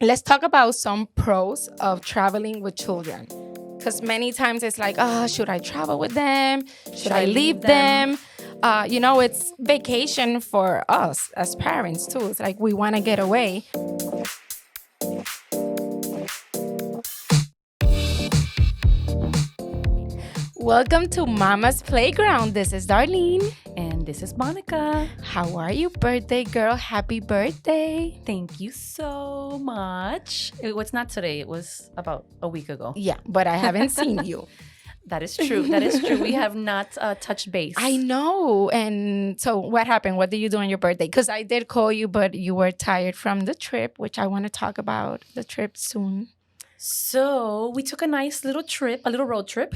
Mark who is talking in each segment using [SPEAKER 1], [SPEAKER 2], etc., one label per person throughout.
[SPEAKER 1] let's talk about some pros of traveling with children. Because many times it's like, oh, should I travel with them? Should I leave them? It's vacation for us as parents too. It's like we want to get away. Welcome to Mama's Playground. This is Darlene.
[SPEAKER 2] And this is Monica.
[SPEAKER 1] How are you, birthday girl? Happy birthday.
[SPEAKER 2] Thank you so much. It was not today, it was about a week ago.
[SPEAKER 1] Yeah, but I haven't seen you.
[SPEAKER 2] That is true. That is true. We have not touched base.
[SPEAKER 1] I know. And so what happened? What did you do on your birthday? Because I did call you, but you were tired from the trip, which I want to talk about the trip soon.
[SPEAKER 2] So we took a nice little trip, a little road trip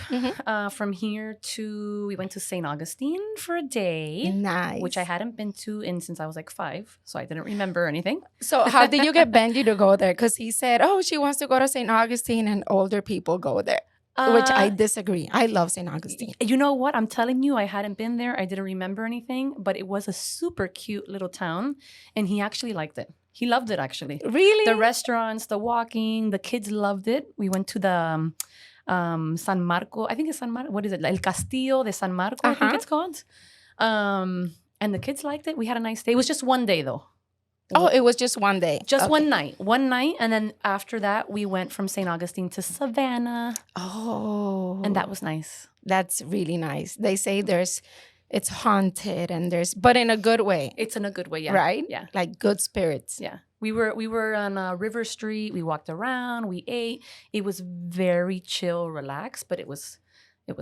[SPEAKER 2] from here to, we went to St. Augustine for a day.
[SPEAKER 1] Nice.
[SPEAKER 2] Which I hadn't been to since I was like 5. So I didn't remember anything.
[SPEAKER 1] So how did you get Benji to go there? Because he said, oh, she wants to go to St. Augustine and older people go there. Which I disagree. I love St. Augustine.
[SPEAKER 2] You know what? I'm telling you, I hadn't been there. I didn't remember anything, but it was a super cute little town. And he actually liked it. He loved it, actually.
[SPEAKER 1] Really?
[SPEAKER 2] The restaurants, the walking, the kids loved it. We went to the San Marco. I think it's San Marco. What is it? El Castillo de San Marco, I think it's called. And the kids liked it. We had a nice day. It was just one day, though.
[SPEAKER 1] Oh, it was just one day.
[SPEAKER 2] Just one night. One night. And then after that, we went from St. Augustine to Savannah.
[SPEAKER 1] Oh.
[SPEAKER 2] And that was nice.
[SPEAKER 1] That's really nice. They say it's haunted and but in a good way.
[SPEAKER 2] It's in a good way, yeah.
[SPEAKER 1] Right?
[SPEAKER 2] Yeah.
[SPEAKER 1] Like good spirits.
[SPEAKER 2] Yeah. We were on River Street. We walked around. We ate. It was very chill, relaxed, but it was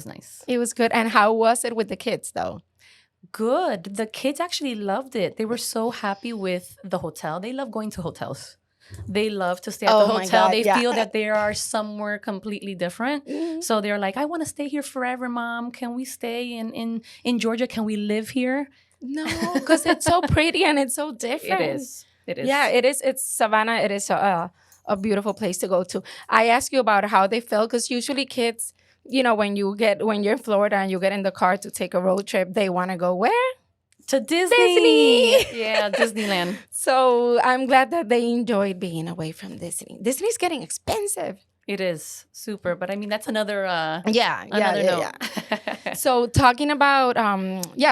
[SPEAKER 2] nice.
[SPEAKER 1] It was good. And how was it with the kids, though?
[SPEAKER 2] Good. The kids actually loved it. They were so happy with the hotel. They love going to hotels. They love to stay at the hotel.
[SPEAKER 1] God,
[SPEAKER 2] they feel that they are somewhere completely different. Mm-hmm. So they're like, I want to stay here forever, Mom. Can we stay in Georgia? Can we live here?
[SPEAKER 1] No, because it's so pretty and it's so different.
[SPEAKER 2] It is.
[SPEAKER 1] Yeah, it is. It's Savannah. It is a beautiful place to go to. I asked you about how they felt because usually kids, when you're in Florida and you get in the car to take a road trip, they want to go where?
[SPEAKER 2] To Disney.
[SPEAKER 1] Yeah,
[SPEAKER 2] Disneyland.
[SPEAKER 1] So I'm glad that they enjoyed being away from Disney. Disney's getting expensive.
[SPEAKER 2] It is super, but I mean that's another note.
[SPEAKER 1] Yeah. So talking about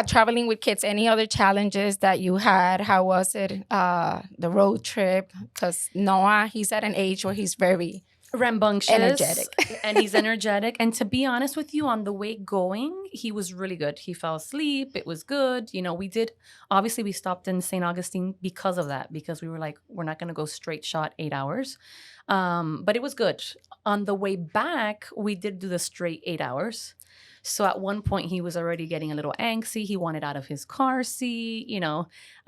[SPEAKER 1] traveling with kids, any other challenges that you had? How was it the road trip? Because Noah, he's at an age where he's very
[SPEAKER 2] rambunctious,
[SPEAKER 1] energetic.
[SPEAKER 2] And he's energetic. And to be honest with you, on the way going, he was really good. He fell asleep. It was good. We stopped in St. Augustine because of that, because we were like, we're not going to go straight shot 8 hours. But it was good. On the way back, we did do the straight 8 hours. So at one point, he was already getting a little angsty. He wanted out of his car seat,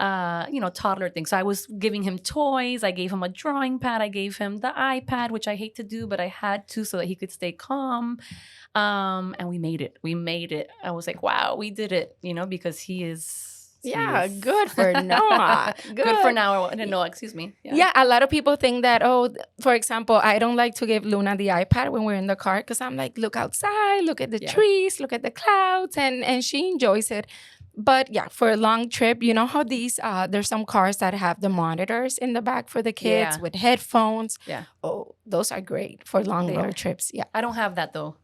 [SPEAKER 2] toddler thing. So I was giving him toys. I gave him a drawing pad. I gave him the iPad, which I hate to do, but I had to so that he could stay calm. And we made it. I was like, wow, we did it, because he is...
[SPEAKER 1] good for Noah.
[SPEAKER 2] Good for Noah, excuse me.
[SPEAKER 1] Yeah, a lot of people think that, for example, I don't like to give Luna the iPad when we're in the car because I'm like, look outside, look at the trees, look at the clouds, and she enjoys it. But yeah, for a long trip, you know how there's some cars that have the monitors in the back for the kids with headphones.
[SPEAKER 2] Yeah.
[SPEAKER 1] Oh, those are great for long road trips. Yeah.
[SPEAKER 2] I don't have that though.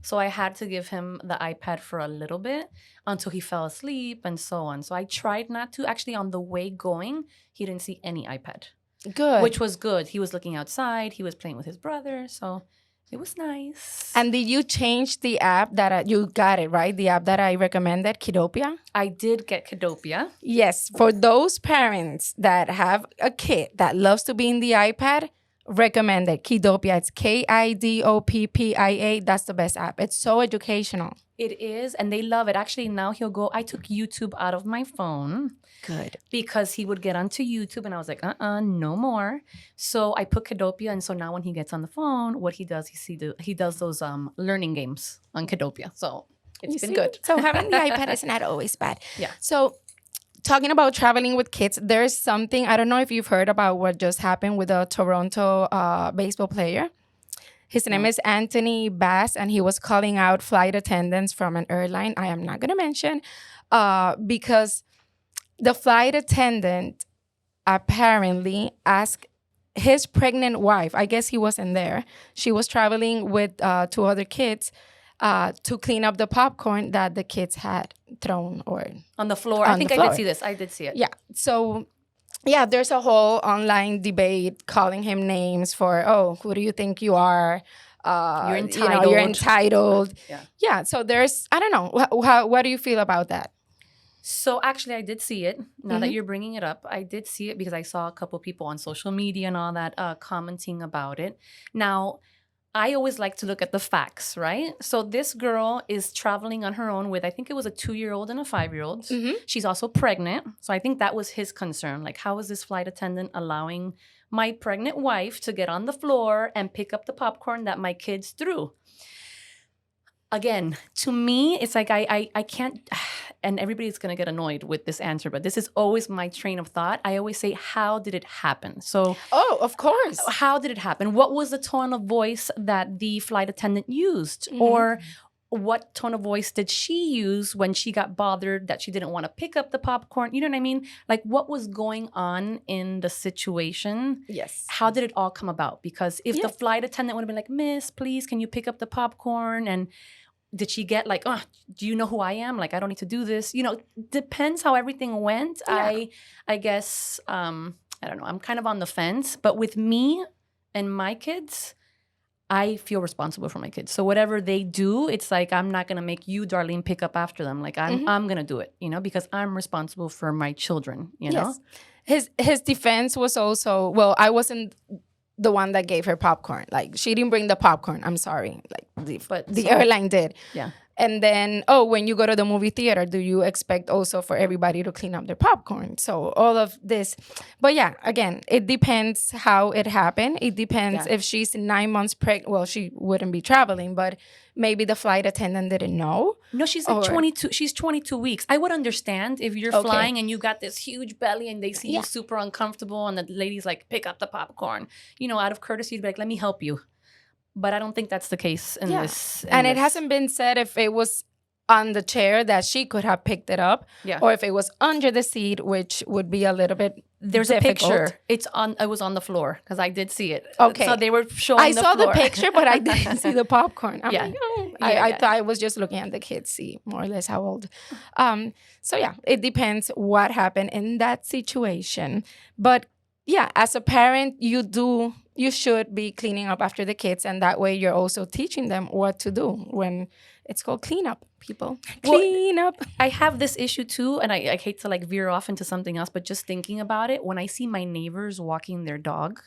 [SPEAKER 2] So I had to give him the iPad for a little bit until he fell asleep and so on. So I tried not to. Actually, on the way going, he didn't see any iPad.
[SPEAKER 1] Good.
[SPEAKER 2] Which was good. He was looking outside. He was playing with his brother. So it was nice.
[SPEAKER 1] And did you change the app that you got it, right? The app that I recommended, Kiddopia?
[SPEAKER 2] I did get Kiddopia.
[SPEAKER 1] Yes. For those parents that have a kid that loves to be in the iPad, recommended Kiddopia. It's Kidopia. That's the best app. It's so educational.
[SPEAKER 2] It is, and they love it. Actually, now I took YouTube out of my phone.
[SPEAKER 1] Good.
[SPEAKER 2] Because he would get onto YouTube, and I was like, no more. So I put Kiddopia, and so now when he gets on the phone, what he does, he does those learning games on Kiddopia. So it's been good.
[SPEAKER 1] So having the iPad is not always bad.
[SPEAKER 2] Yeah.
[SPEAKER 1] So talking about traveling with kids, there's something, I don't know if you've heard about what just happened with a Toronto baseball player. His name is Anthony Bass, and he was calling out flight attendants from an airline I am not going to mention because the flight attendant apparently asked his pregnant wife, I guess he wasn't there. She was traveling with 2 other kids to clean up the popcorn that the kids had thrown or
[SPEAKER 2] On the floor. I
[SPEAKER 1] on the
[SPEAKER 2] think I
[SPEAKER 1] floor.
[SPEAKER 2] did see this. I did see it.
[SPEAKER 1] Yeah. So, yeah, there's a whole online debate calling him names for, oh, who do you think you are?
[SPEAKER 2] You're
[SPEAKER 1] You know,
[SPEAKER 2] entitled.
[SPEAKER 1] you're entitled.
[SPEAKER 2] Yeah.
[SPEAKER 1] Yeah. So there's, I don't know. What do you feel about that?
[SPEAKER 2] So actually, I did see it. Now that you're bringing it up, I did see it because I saw a couple people on social media and all that commenting about it. Now, I always like to look at the facts, right? So this girl is traveling on her own with, I think it was a 2-year-old and a 5-year-old. She's also pregnant. So I think that was his concern. Like, how is this flight attendant allowing my pregnant wife to get on the floor and pick up the popcorn that my kids threw? Again, to me, it's like I can't, and everybody's going to get annoyed with this answer, but this is always my train of thought. I always say, how did it happen? So,
[SPEAKER 1] oh, of course.
[SPEAKER 2] How did it happen? What was the tone of voice that the flight attendant used? Or what tone of voice did she use when she got bothered that she didn't want to pick up the popcorn? You know what I mean? Like, what was going on in the situation?
[SPEAKER 1] Yes.
[SPEAKER 2] How did it all come about? Because if the flight attendant would have been like, Miss, please, can you pick up the popcorn? And did she get like, oh, do you know who I am? Like, I don't need to do this. You know, depends how everything went. Yeah. I guess, I don't know. I'm kind of on the fence. But with me and my kids, I feel responsible for my kids. So whatever they do, it's like, I'm not going to make you, Darlene, pick up after them. Like, I'm going to do it, you know, because I'm responsible for my children, you know?
[SPEAKER 1] His defense was also, well, I wasn't the one that gave her popcorn. Like, she didn't bring the popcorn. I'm sorry. Like, the airline did.
[SPEAKER 2] Yeah.
[SPEAKER 1] And then, when you go to the movie theater, do you expect also for everybody to clean up their popcorn? So all of this. But yeah, again, it depends how it happened. It depends if she's 9 months pregnant. Well, she wouldn't be traveling, but maybe the flight attendant didn't know.
[SPEAKER 2] No, she's like 22. She's 22 weeks. I would understand if you're flying and you got this huge belly and they see you super uncomfortable and the lady's like, pick up the popcorn. You know, out of courtesy, you'd be like, let me help you. But I don't think that's the case in this.
[SPEAKER 1] And it hasn't been said if it was on the chair that she could have picked it up, or if it was under the seat, which would be a little bit
[SPEAKER 2] There's
[SPEAKER 1] difficult.
[SPEAKER 2] A picture. It was on the floor because I did see it.
[SPEAKER 1] Okay.
[SPEAKER 2] So they were showing
[SPEAKER 1] I
[SPEAKER 2] the
[SPEAKER 1] saw
[SPEAKER 2] floor.
[SPEAKER 1] the picture, but I didn't see the popcorn. I'm like, I thought I was just looking at the kids, see more or less how old. So yeah, it depends what happened in that situation. But yeah, as a parent, you should be cleaning up after the kids, and that way you're also teaching them what to do when it's called cleanup, people. Clean up.
[SPEAKER 2] I have this issue too, and I hate to like veer off into something else, but just thinking about it, when I see my neighbors walking their dog,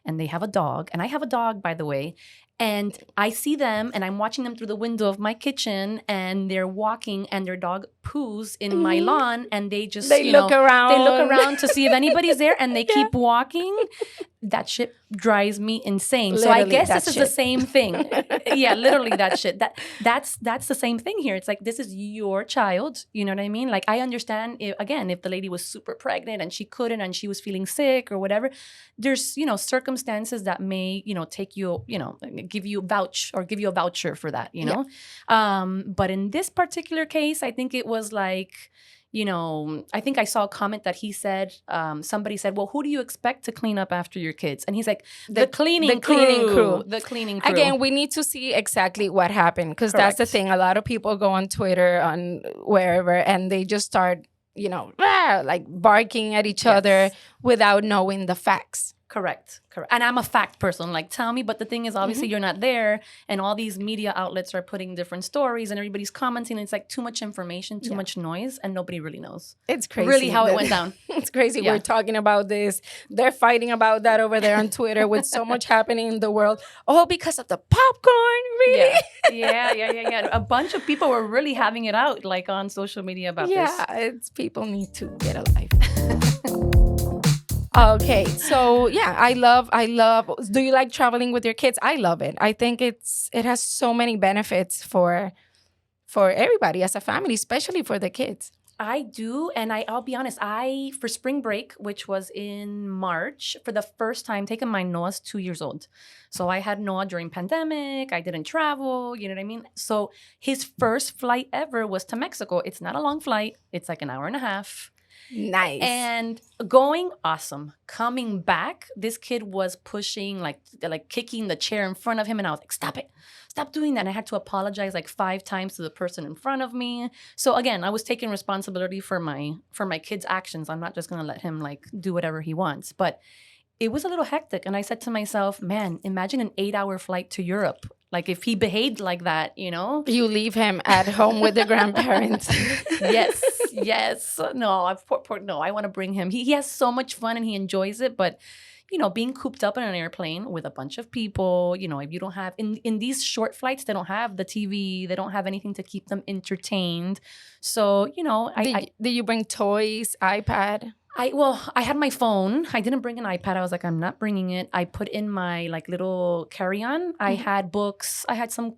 [SPEAKER 2] and they have a dog, and I have a dog, by the way, and I see them, and I'm watching them through the window of my kitchen, and they're walking, and their dog poos in my lawn, and they just
[SPEAKER 1] look around.
[SPEAKER 2] They look around to see if anybody's there, and they keep walking. That shit drives me insane.
[SPEAKER 1] Literally,
[SPEAKER 2] so I guess this is the same thing. Yeah, literally that shit. That's the same thing here. It's like, this is your child. You know what I mean? Like, I understand if the lady was super pregnant and she couldn't and she was feeling sick or whatever, there's, circumstances that may, take you, give you a voucher for that, you know? But in this particular case, I think it was like, I think I saw a comment that he said, somebody said, well, who do you expect to clean up after your kids? And he's like, the cleaning crew. The cleaning crew.
[SPEAKER 1] Again, we need to see exactly what happened, because that's the thing. A lot of people go on Twitter, on wherever, and they just start, like barking at each other without knowing the facts.
[SPEAKER 2] Correct. And I'm a fact person. Like, tell me. But the thing is, obviously, you're not there. And all these media outlets are putting different stories and everybody's commenting. And it's like too much information, too much noise. And nobody really knows.
[SPEAKER 1] It's crazy.
[SPEAKER 2] Really how it went down.
[SPEAKER 1] It's crazy. Yeah. We're talking about this. They're fighting about that over there on Twitter with so much happening in the world. All because of the popcorn? Really?
[SPEAKER 2] Yeah. A bunch of people were really having it out, like, on social media about this.
[SPEAKER 1] Yeah, people need to get a life. Okay, so yeah, I love. Do you like traveling with your kids? I love it. I think it has so many benefits for everybody as a family, especially for the kids.
[SPEAKER 2] I do, and I'll be honest. For spring break, which was in March, for the first time, taken my Noah's 2 years old. So I had Noah during pandemic. I didn't travel. You know what I mean? So his first flight ever was to Mexico. It's not a long flight. It's like an hour and a half.
[SPEAKER 1] Nice.
[SPEAKER 2] And going, awesome. Coming back, this kid was pushing, like kicking the chair in front of him. And I was like, stop it. Stop doing that. And I had to apologize like 5 times to the person in front of me. So again, I was taking responsibility for my kid's actions. I'm not just going to let him like do whatever he wants. But it was a little hectic. And I said to myself, man, imagine an 8-hour flight to Europe. Like if he behaved like that, you know?
[SPEAKER 1] You leave him at home with the grandparents.
[SPEAKER 2] Yes. No, no, I want to bring him. He has so much fun and he enjoys it. But, you know, being cooped up in an airplane with a bunch of people, you know, if you don't have, in these short flights, they don't have the TV. They don't have anything to keep them entertained. So, you know.
[SPEAKER 1] Did you bring toys, iPad?
[SPEAKER 2] I had my phone. I didn't bring an iPad. I was like, I'm not bringing it. I put in my like little carry-on. I had books. I had some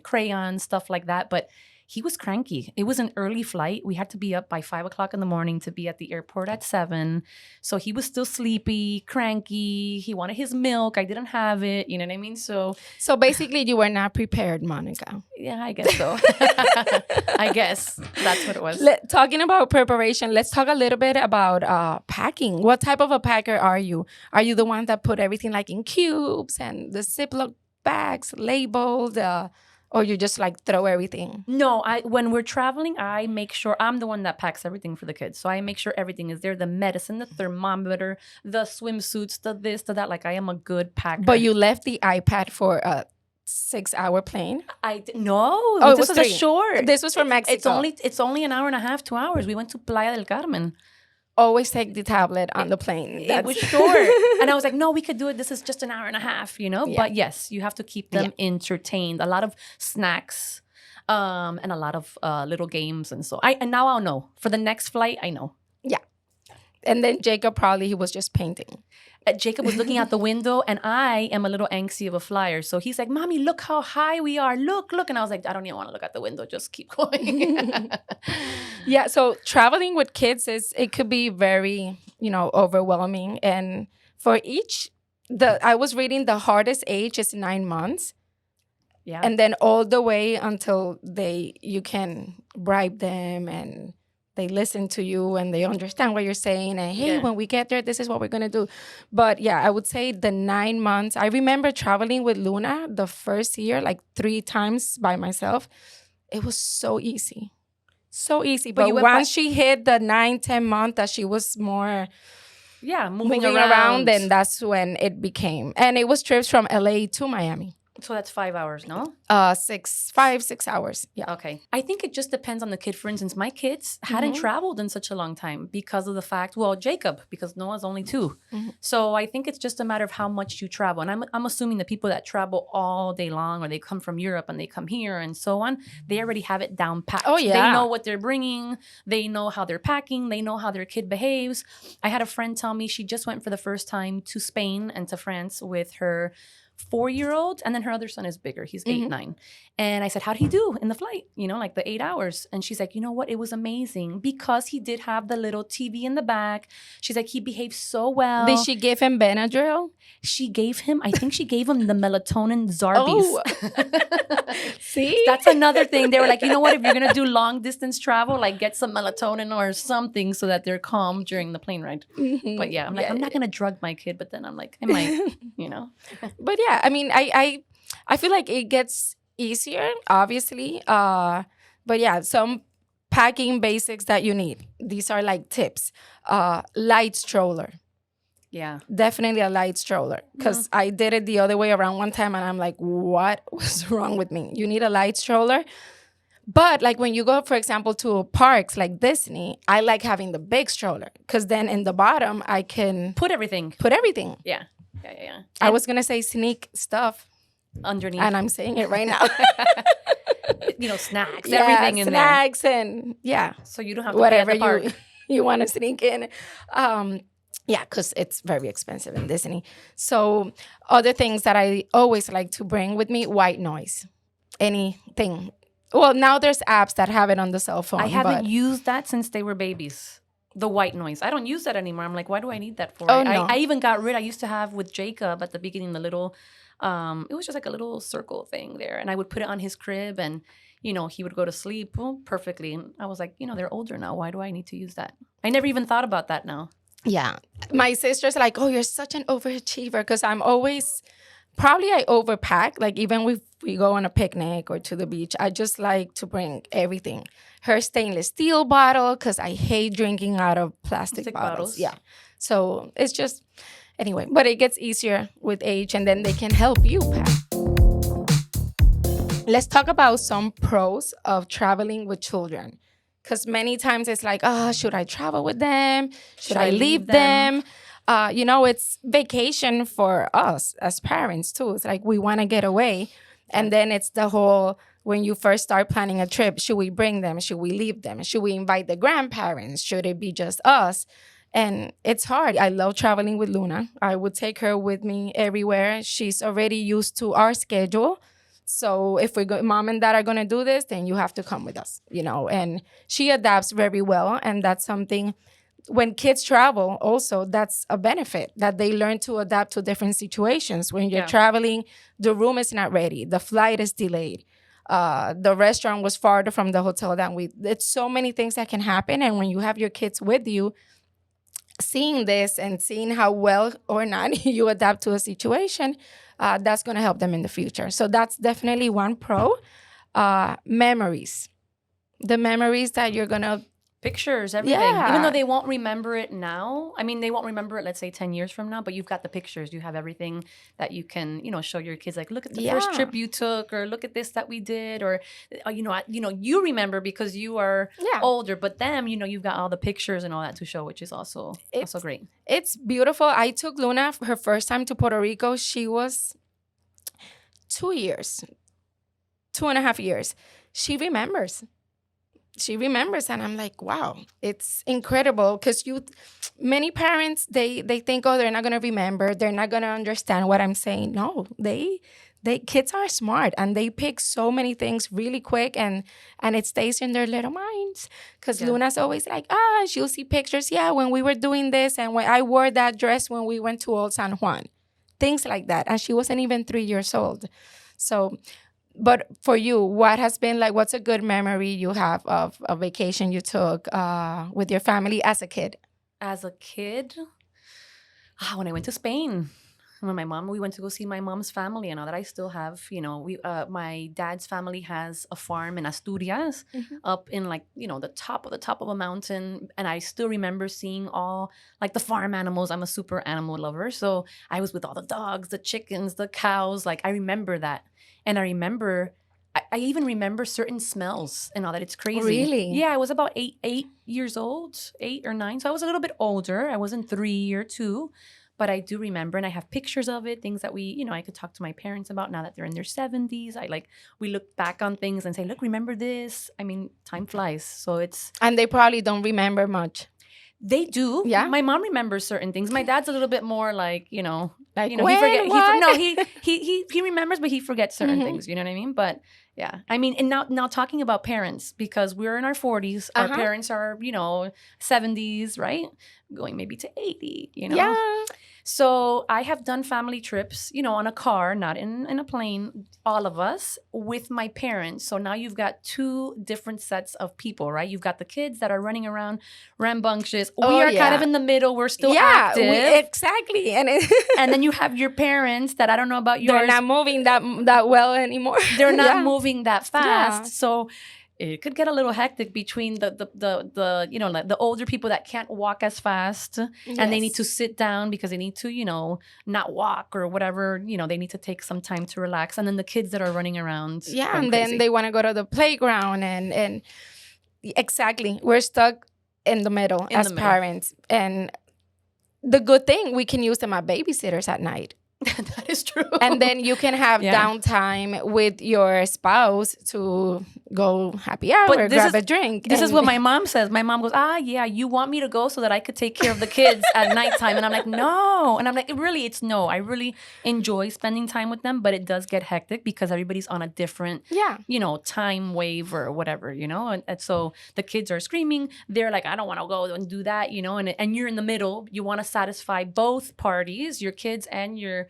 [SPEAKER 2] crayons, stuff like that. But he was cranky. It was an early flight. We had to be up by 5 o'clock in the morning to be at the airport at 7. So he was still sleepy, cranky. He wanted his milk. I didn't have it. You know what I mean? So
[SPEAKER 1] basically you were not prepared, Monica.
[SPEAKER 2] Yeah, I guess so. I guess that's what it was.
[SPEAKER 1] Talking about preparation, let's talk a little bit about packing. What type of a packer are you? Are you the one that put everything like in cubes and the Ziploc bags labeled? Or you just like throw everything?
[SPEAKER 2] No, when we're traveling, I make sure I'm the one that packs everything for the kids. So I make sure everything is there. The medicine, the thermometer, the swimsuits, the this, the that. Like I am a good packer.
[SPEAKER 1] But you left the iPad for a 6-hour plane?
[SPEAKER 2] No.
[SPEAKER 1] Oh,
[SPEAKER 2] this was a short.
[SPEAKER 1] This was from Mexico.
[SPEAKER 2] It's only an hour and a half, 2 hours. We went to Playa del Carmen.
[SPEAKER 1] Always take the tablet on the plane.
[SPEAKER 2] It was short. And I was like, no, we could do it. This is just an hour and a half, you know? Yeah. But yes, you have to keep them entertained. A lot of snacks and a lot of little games. And so and now I'll know. For the next flight, I know.
[SPEAKER 1] Yeah. And then Jacob he was just painting.
[SPEAKER 2] Jacob was looking out the window, and I am a little angsty of a flyer. So he's like, Mommy, look how high we are. Look. And I was like, I don't even want to look out the window. Just keep going.
[SPEAKER 1] Yeah, so traveling with kids, it could be very, overwhelming. And for I was reading the hardest age is 9 months. Yeah. And then all the way until you can bribe them and they listen to you and they understand what you're saying. And hey, when we get there, this is what we're going to do. But yeah, I would say the 9 months. I remember traveling with Luna the first year, like 3 times by myself. It was so easy. So easy. But once she hit the 9-10 month that she was more moving around, then that's when it became. And it was trips from LA to Miami.
[SPEAKER 2] So that's 5 hours, no?
[SPEAKER 1] 6 hours. Yeah.
[SPEAKER 2] Okay. I think it just depends on the kid. For instance, my kids hadn't traveled in such a long time because of the fact, Jacob, because Noah's only 2. Mm-hmm. So I think it's just a matter of how much you travel. And I'm assuming the people that travel all day long, or they come from Europe and they come here and so on, they already have it down packed.
[SPEAKER 1] Oh, yeah.
[SPEAKER 2] They know what they're bringing. They know how they're packing. They know how their kid behaves. I had a friend tell me she just went for the first time to Spain and to France with her 4-year-old, and then her other son is bigger. He's 8, 9. And I said, how'd he do in the flight? Like the 8 hours. And she's like, you know what? It was amazing because he did have the little TV in the back. She's like, he behaved so well.
[SPEAKER 1] Did she give him Benadryl?
[SPEAKER 2] I think she gave him the melatonin Zarbies.
[SPEAKER 1] Oh. See?
[SPEAKER 2] That's another thing. They were like, you know what? If you're going to do long distance travel, like get some melatonin or something so that they're calm during the plane ride. Mm-hmm. But yeah, I'm like, I'm not going to drug my kid. But then I'm like, I might,
[SPEAKER 1] But yeah, I mean, I feel like it gets easier, obviously. But yeah, some packing basics that you need. These are like tips. Light stroller.
[SPEAKER 2] Yeah.
[SPEAKER 1] Definitely a light stroller. Because I did it the other way around one time and I'm like, what was wrong with me? You need a light stroller. But like when you go, for example, to parks like Disney, I like having the big stroller. Because then in the bottom, I can...
[SPEAKER 2] Put everything.
[SPEAKER 1] Yeah.
[SPEAKER 2] Yeah.
[SPEAKER 1] I was going to say sneak stuff.
[SPEAKER 2] Underneath.
[SPEAKER 1] And I'm saying it right now.
[SPEAKER 2] Snacks, everything in
[SPEAKER 1] snacks there. And
[SPEAKER 2] so you don't have to
[SPEAKER 1] whatever
[SPEAKER 2] pay at the park.
[SPEAKER 1] you want to sneak in. Because it's very expensive in Disney. So other things that I always like to bring with me, white noise. Anything. Well, now there's apps that have it on the cell phone.
[SPEAKER 2] I haven't used that since they were babies. The white noise. I don't use that anymore. I'm like, why do I need that for?
[SPEAKER 1] Oh, no.
[SPEAKER 2] I even got rid. I used to have with Jacob at the beginning the little, it was just like a little circle thing there. And I would put it on his crib and, he would go to sleep perfectly. And I was like, they're older now. Why do I need to use that? I never even thought about that now.
[SPEAKER 1] Yeah. My sister's like, oh, you're such an overachiever, because I'm always, probably I overpack. Like even if we go on a picnic or to the beach, I just like to bring everything. Her stainless steel bottle, because I hate drinking out of plastic bottles. Yeah. So it's just, anyway, but it gets easier with age, and then they can help you pack. Let's talk about some pros of traveling with children. Because many times it's like, oh, should I travel with them? Should I leave them? It's vacation for us as parents too. It's like we want to get away. And then it's the whole, when you first start planning a trip, should we bring them? Should we leave them? Should we invite the grandparents? Should it be just us? And it's hard. I love traveling with Luna. I would take her with me everywhere. She's already used to our schedule. So if mom and dad are going to do this, then you have to come with us, and she adapts very well. And that's something, when kids travel also, that's a benefit, that they learn to adapt to different situations. When you're traveling, the room is not ready. The flight is delayed. The restaurant was farther from the hotel than it's so many things that can happen. And when you have your kids with you, seeing this and seeing how well or not you adapt to a situation, that's going to help them in the future. So that's definitely one pro. Memories. The memories that you're going to...
[SPEAKER 2] Pictures, everything. Yeah. Even though they won't remember it now. I mean, they won't remember it, let's say, 10 years from now, but you've got the pictures. You have everything that you can, show your kids. Like, look at the first trip you took, or look at this that we did, or, you remember because you are older, but them, you've got all the pictures and all that to show, which is also great.
[SPEAKER 1] It's beautiful. I took Luna her first time to Puerto Rico. She was 2.5 years. She remembers, and I'm like, wow, it's incredible. Because many parents, they think, oh, they're not going to remember, they're not going to understand what I'm saying. No, kids are smart, and they pick so many things really quick, and it stays in their little minds. Because Luna's always like, she'll see pictures, when we were doing this, and when I wore that dress when we went to Old San Juan, things like that. And she wasn't even 3 years old. So... But for you, what has been like, what's a good memory you have of a vacation you took with your family as a kid?
[SPEAKER 2] As a kid? When I went to Spain. When we went to go see my mom's family, and all that. I still have, my dad's family has a farm in Asturias, up in the top of a mountain. And I still remember seeing all like the farm animals. I'm a super animal lover. So I was with all the dogs, the chickens, the cows. Like, I remember that. And I even remember certain smells and all that. It's crazy.
[SPEAKER 1] Really?
[SPEAKER 2] Yeah, I was about 8 years old, 8 or 9. So I was a little bit older. I wasn't 3 or 2. But I do remember, and I have pictures of it, things that I could talk to my parents about now that they're in their 70s. We look back on things and say, look, remember this? I mean, time flies. So
[SPEAKER 1] And they probably don't remember much.
[SPEAKER 2] They do.
[SPEAKER 1] Yeah.
[SPEAKER 2] My mom remembers certain things. My dad's a little bit more like,
[SPEAKER 1] he
[SPEAKER 2] remembers, but he forgets certain things. You know what I mean? But yeah, I mean, and now talking about parents, because we're in our 40s, our parents are, 70s, right? Going maybe to 80,
[SPEAKER 1] Yeah.
[SPEAKER 2] So I have done family trips, on a car, not in a plane, all of us, with my parents. So now you've got 2 different sets of people, right? You've got the kids that are running around rambunctious. We are kind of in the middle. We're still active.
[SPEAKER 1] Exactly. And
[SPEAKER 2] then you have your parents that I don't know about yours.
[SPEAKER 1] They're not moving that well anymore.
[SPEAKER 2] They're not moving that fast. Yeah. So it could get a little hectic between the older people that can't walk as fast, and they need to sit down because they need to, not walk or whatever, they need to take some time to relax. And then the kids that are running around.
[SPEAKER 1] Yeah, and then they want to go to the playground and exactly. We're stuck in the middle as parents. And the good thing, we can use them as babysitters at night.
[SPEAKER 2] That is true.
[SPEAKER 1] And then you can have downtime with your spouse to go happy hour, grab a drink.
[SPEAKER 2] This is what my mom says. My mom goes, you want me to go so that I could take care of the kids at nighttime? And I'm like, no. And I'm like, it's no. I really enjoy spending time with them, but it does get hectic because everybody's on a different, time wave or whatever, And so the kids are screaming. They're like, I don't want to go and do that, and you're in the middle. You want to satisfy both parties, your kids and your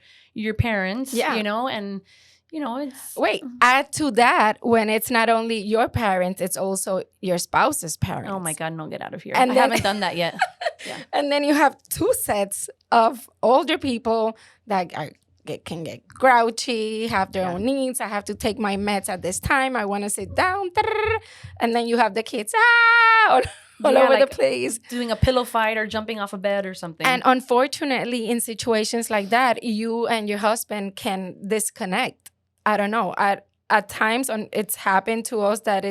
[SPEAKER 2] parents, and It's
[SPEAKER 1] Wait, add to that when it's not only your parents, it's also your spouse's parents.
[SPEAKER 2] Oh my God, no, get out of here.
[SPEAKER 1] And
[SPEAKER 2] I
[SPEAKER 1] then-
[SPEAKER 2] haven't done that yet. Yeah.
[SPEAKER 1] And then you have 2 sets of older people that can get grouchy, have their own needs. I have to take my meds at this time. I want to sit down. And then you have the kids all over the place.
[SPEAKER 2] Doing a pillow fight or jumping off a bed or something.
[SPEAKER 1] And unfortunately, in situations like that, you and your husband can disconnect. I don't know. At times, it's happened to us that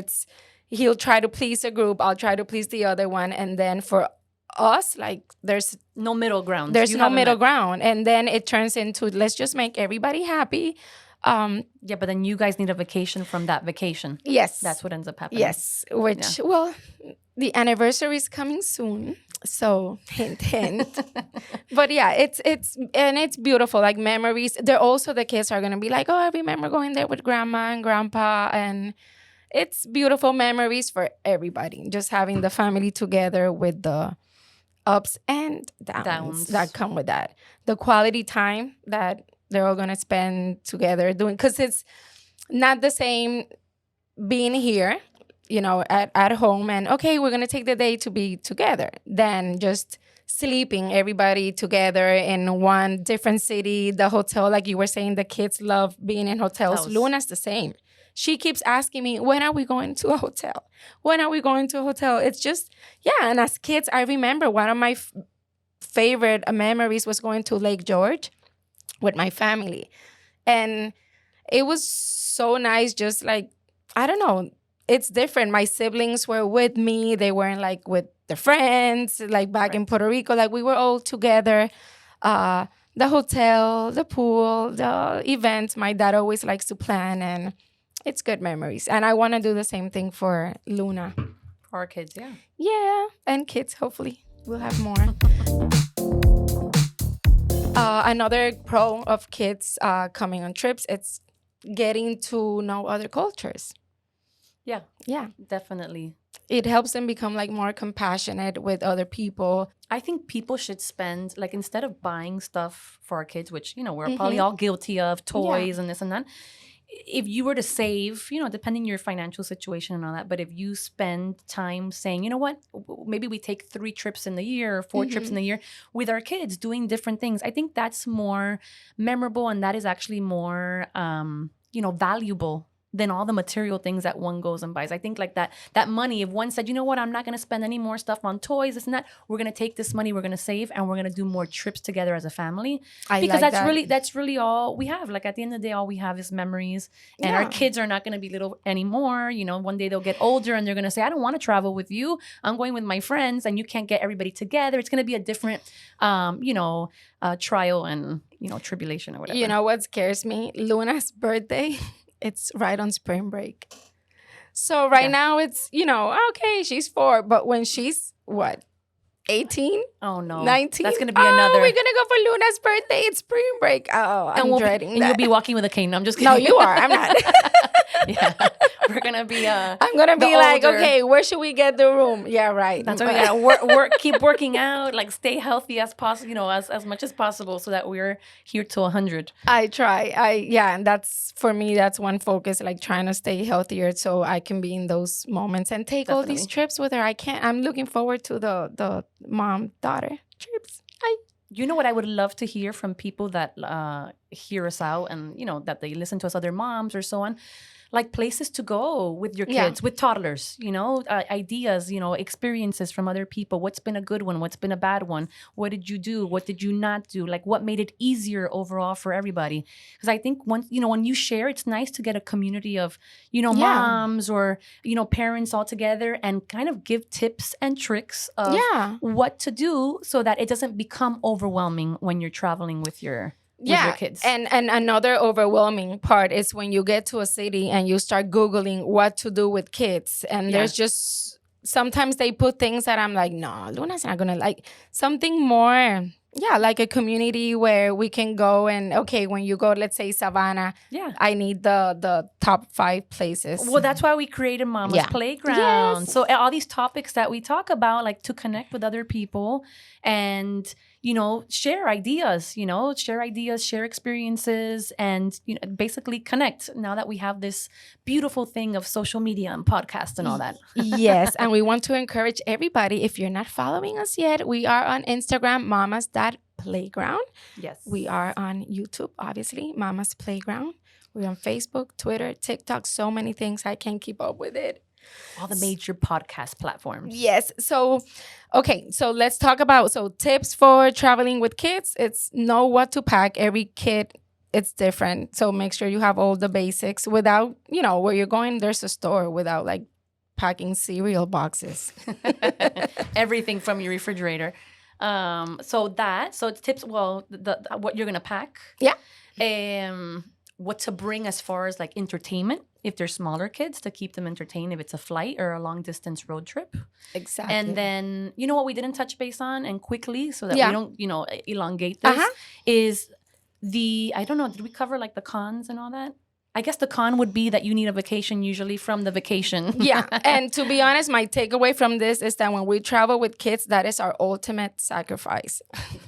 [SPEAKER 1] he'll try to please a group, I'll try to please the other one, and then for us, like there's
[SPEAKER 2] no middle ground.
[SPEAKER 1] There's no middle ground, and then it turns into let's just make everybody happy.
[SPEAKER 2] But then you guys need a vacation from that vacation.
[SPEAKER 1] Yes,
[SPEAKER 2] that's what ends up happening.
[SPEAKER 1] Yes, which well, the anniversary is coming soon, so hint, hint. But yeah, it's beautiful, like memories. They're also the kids are gonna be like, oh, I remember going there with grandma and grandpa, and it's beautiful memories for everybody. Just having the family together with the ups and downs that come with that. The quality time that they're all going to spend together doing, because it's not the same being here, at home and, okay, we're going to take the day to be together, than just sleeping everybody together in one different city. The hotel, like you were saying, the kids love being in hotels. Luna's the same. She keeps asking me, when are we going to a hotel? When are we going to a hotel? It's just, and as kids, I remember one of my favorite memories was going to Lake George with my family. And it was so nice, just like, I don't know, it's different. My siblings were with me. They weren't like with their friends, like back in Puerto Rico. Like we were all together. The hotel, the pool, the events, my dad always likes to plan, and it's good memories. And I want to do the same thing for Luna.
[SPEAKER 2] For our kids, yeah.
[SPEAKER 1] Yeah, and kids, hopefully. We'll have more. Another pro of kids coming on trips, it's getting to know other cultures.
[SPEAKER 2] Yeah.
[SPEAKER 1] Yeah.
[SPEAKER 2] Definitely.
[SPEAKER 1] It helps them become like more compassionate with other people.
[SPEAKER 2] I think people should spend, like, instead of buying stuff for our kids, which, we're probably all guilty of, toys and this and that. If you were to save, depending on your financial situation and all that, but if you spend time saying, you know what, maybe we take 3 trips in the year or 4 trips in the year with our kids doing different things, I think that's more memorable, and that is actually more, valuable than all the material things that one goes and buys. I think like that money, if one said, you know what, I'm not going to spend any more stuff on toys, this and that, we're going to take this money, we're going to save, and we're going to do more trips together as a family. Because that's really all we have. Like at the end of the day, all we have is memories, and our kids are not going to be little anymore. One day they'll get older and they're going to say, I don't want to travel with you. I'm going with my friends, and you can't get everybody together. It's going to be a different, trial and, tribulation or whatever.
[SPEAKER 1] You know what scares me? Luna's birthday. It's right on spring break. So now it's, okay, she's 4. But when she's, 18?
[SPEAKER 2] Oh, no.
[SPEAKER 1] 19?
[SPEAKER 2] That's going to be another.
[SPEAKER 1] We're going to go for Luna's birthday. It's spring break. Oh, I'm dreading that.
[SPEAKER 2] And you'll be walking with a cane. No, I'm just kidding.
[SPEAKER 1] No, you are. I'm not.
[SPEAKER 2] Yeah. We're going to be
[SPEAKER 1] I'm going to be like, okay, where should we get the room? Yeah, right.
[SPEAKER 2] That's why we got to work, keep working out, like stay healthy as possible, as much as possible, so that we're here till 100.
[SPEAKER 1] I try. And that's, for me, that's one focus, like trying to stay healthier so I can be in those moments and take all these trips with her. I'm looking forward to the mom-daughter trips.
[SPEAKER 2] You know what I would love to hear from people that hear us out and, that they listen to us, other moms or so on, like places to go with your kids, with toddlers, ideas, experiences from other people. What's been a good one? What's been a bad one? What did you do? What did you not do? Like what made it easier overall for everybody? Because I think once, when you share, it's nice to get a community of, moms or, parents all together and kind of give tips and tricks of what to do so that it doesn't become overwhelming when you're traveling with your kids.
[SPEAKER 1] And another overwhelming part is when you get to a city and you start Googling what to do with kids. And there's just, sometimes they put things that I'm like, no, Luna's not going to like something more. Yeah, like a community where we can go and, okay, when you go, let's say Savannah, I need the top 5 places.
[SPEAKER 2] Well, that's why we created Mama's Playground. Yes. So all these topics that we talk about, like to connect with other people and, share ideas, share experiences, and basically connect now that we have this beautiful thing of social media and podcast and all that.
[SPEAKER 1] Yes. And we want to encourage everybody, if you're not following us yet, we are on Instagram, mamas.playground.
[SPEAKER 2] Yes.
[SPEAKER 1] We are on YouTube, obviously, Mama's Playground. We're on Facebook, Twitter, TikTok, so many things. I can't keep up with it.
[SPEAKER 2] All the major podcast platforms.
[SPEAKER 1] Yes. So, okay. So let's talk about tips for traveling with kids. It's know what to pack. Every kid, it's different. So make sure you have all the basics without, where you're going, there's a store without like packing cereal boxes.
[SPEAKER 2] Everything from your refrigerator. So it's tips. Well, what you're going to pack.
[SPEAKER 1] Yeah.
[SPEAKER 2] What to bring as far as like entertainment if they're smaller kids to keep them entertained if it's a flight or a long distance road trip.
[SPEAKER 1] Exactly.
[SPEAKER 2] And then what we didn't touch base on, and quickly so that we don't elongate this, is I don't know, did we cover like the cons and all that? I guess the con would be that you need a vacation usually from the vacation.
[SPEAKER 1] Yeah. And to be honest, my takeaway from this is that when we travel with kids, that is our ultimate sacrifice.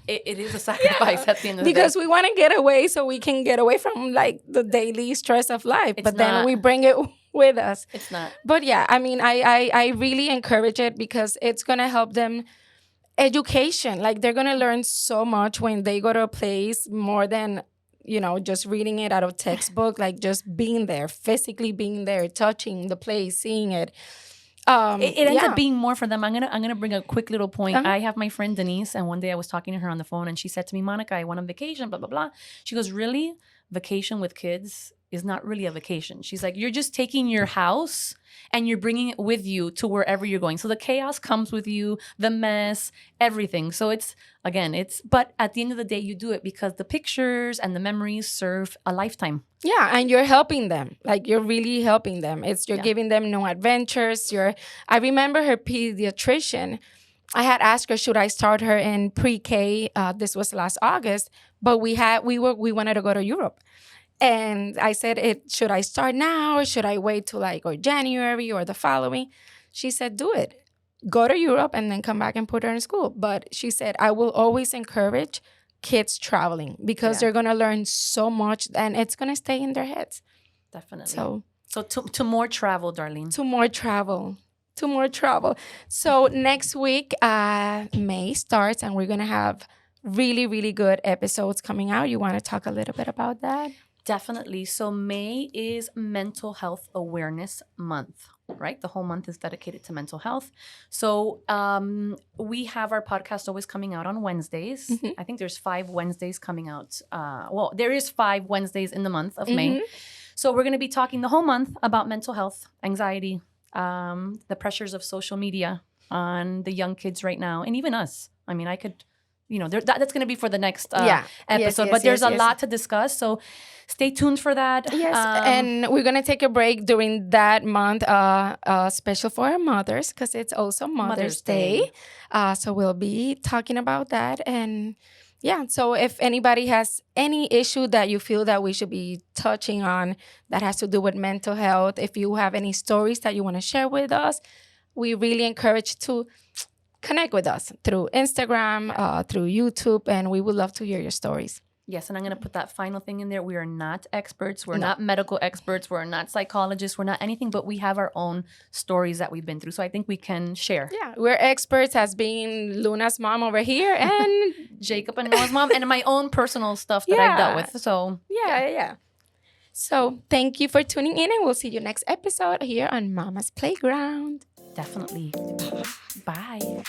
[SPEAKER 2] It is a sacrifice at the end of the day.
[SPEAKER 1] Because we want to get away so we can get away from like the daily stress of life.
[SPEAKER 2] It's
[SPEAKER 1] but
[SPEAKER 2] not.
[SPEAKER 1] Then we bring it with us.
[SPEAKER 2] It's not.
[SPEAKER 1] But yeah, I mean, I really encourage it because it's going to help them education. Like they're going to learn so much when they go to a place more than just reading it out of textbook, like just being there, physically being there, touching the place, seeing it.
[SPEAKER 2] It ends up being more for them. I'm gonna bring a quick little point. I have my friend Denise, and one day I was talking to her on the phone, and she said to me, "Monica, I went on vacation, blah blah blah." She goes, "Really? Vacation with kids is not really a vacation." She's like, "You're just taking your house and you're bringing it with you to wherever you're going. So the chaos comes with you, the mess, everything. So but at the end of the day, you do it because the pictures and the memories serve a lifetime."
[SPEAKER 1] Yeah, and you're helping them. Like you're really helping them. You're giving them new adventures. I remember her pediatrician. I had asked her, should I start her in pre-K? This was last August, but we wanted to go to Europe. And I said, should I start now or should I wait till or January or the following? She said, do it. Go to Europe and then come back and put her in school. But she said, I will always encourage kids traveling because they're going to learn so much and it's going to stay in their heads.
[SPEAKER 2] Definitely. So to more travel, Darlene.
[SPEAKER 1] To more travel. So next week, May starts and we're going to have really, really good episodes coming out. You want to talk a little bit about that?
[SPEAKER 2] Definitely. So May is Mental Health Awareness Month, right? The whole month is dedicated to mental health. So we have our podcast always coming out on Wednesdays. Mm-hmm. I think there's 5 Wednesdays coming out. There is 5 Wednesdays in the month of May. So we're going to be talking the whole month about mental health, anxiety, the pressures of social media on the young kids right now, and even us. I mean, I could... that's going to be for the next episode. But there's a lot to discuss. So stay tuned for that.
[SPEAKER 1] Yes. And we're going to take a break during that month, special for our mothers, because it's also Mother's Day. So we'll be talking about that. And so if anybody has any issue that you feel that we should be touching on that has to do with mental health, if you have any stories that you want to share with us, we really encourage to connect with us through Instagram, through YouTube, and we would love to hear your stories.
[SPEAKER 2] Yes, and I'm going to put that final thing in there. We are not experts. We're not medical experts. We're not psychologists. We're not anything, but we have our own stories that we've been through. So I think we can share.
[SPEAKER 1] Yeah, we're experts as being Luna's mom over here and
[SPEAKER 2] Jacob and Noah's mom and my own personal stuff that I've dealt with. So
[SPEAKER 1] yeah. So thank you for tuning in, and we'll see you next episode here on Mama's Playground.
[SPEAKER 2] Definitely. Bye.